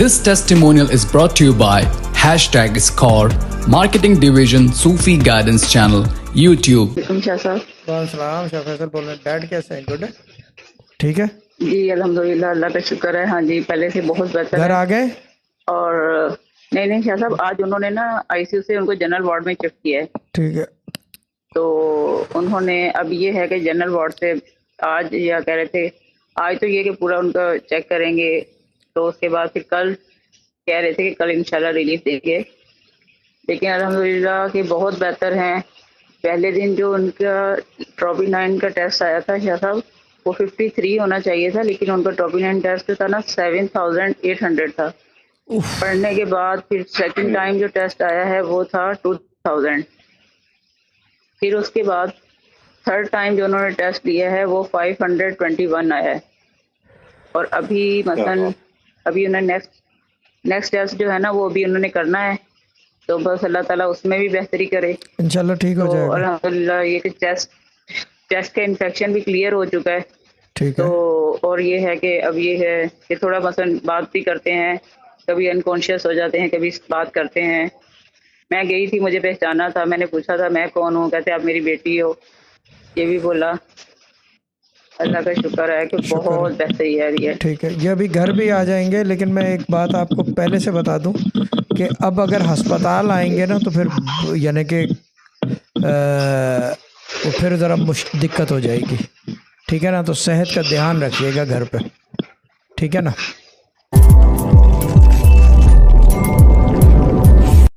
This testimonial is brought to you by #SCORE, Marketing Division, Sufi Guidance Channel, YouTube. सलाम शाह फैसल बोल रहे हैं। Dad कैसे हैं? गुड है, ठीक है जी अल्हम्दुलिल्लाह, अल्लाह का शुक्र है। हाँ जी, पहले से बहुत बेहतर घर है। आ गए? और नहीं शाह साहब, आज उन्होंने ना आईसीयू से उनको जनरल वार्ड में शिफ्ट किया है। ठीक है, तो उन्होंने अब ये है कि जनरल वार्ड से आज, या कह रहे थे आज, तो ये कि पूरा उनका चेक करेंगे, तो उसके बाद फिर कल कह रहे थे कि कल इंशाल्लाह रिलीफ देंगे। लेकिन अल्हम्दुलिल्लाह कि बहुत बेहतर हैं। पहले दिन जो उनका ट्रोपिनाइन का टेस्ट आया था शाह साहब, वो 53 होना चाहिए था, लेकिन उनका ट्रोपिनाइन टेस्ट था ना 7800 था। पढ़ने के बाद फिर सेकंड टाइम जो टेस्ट आया है वो था 2000। फिर उसके बाद थर्ड टाइम जो उन्होंने टेस्ट लिया है वो 521 आया है। और अभी मसलन अभी उन्होंने नेक्स्ट टेस्ट जो है ना वो अभी उन्होंने करना है, तो बस अल्लाह ताला उसमें भी बेहतरी करे इंशाल्लाह ठीक हो तो जाएगा। अल्हम्दुलिल्लाह ये कि चेस्ट का इन्फेक्शन भी क्लियर हो चुका है। ठीक तो है, और ये है कि अब ये है कि थोड़ा मसलन बात भी करते हैं, कभी अनकॉन्शियस हो जाते हैं, कभी बात करते हैं। मैं गई थी, मुझे पहचाना था, मैंने पूछा था मैं कौन हूँ, कहते आप मेरी बेटी हो, ये भी बोला। अल्लाह का शुक्र है कि बहुत बेहतरी है ये। ठीक है। ये अभी घर भी आ जाएंगे, लेकिन मैं एक बात आपको पहले से बता दूं कि अब अगर अस्पताल आएंगे ना तो फिर यानी कि वो फिर ज़रा दिक्कत हो जाएगी, ठीक है ना। तो सेहत का ध्यान रखिएगा घर पे, ठीक है ना।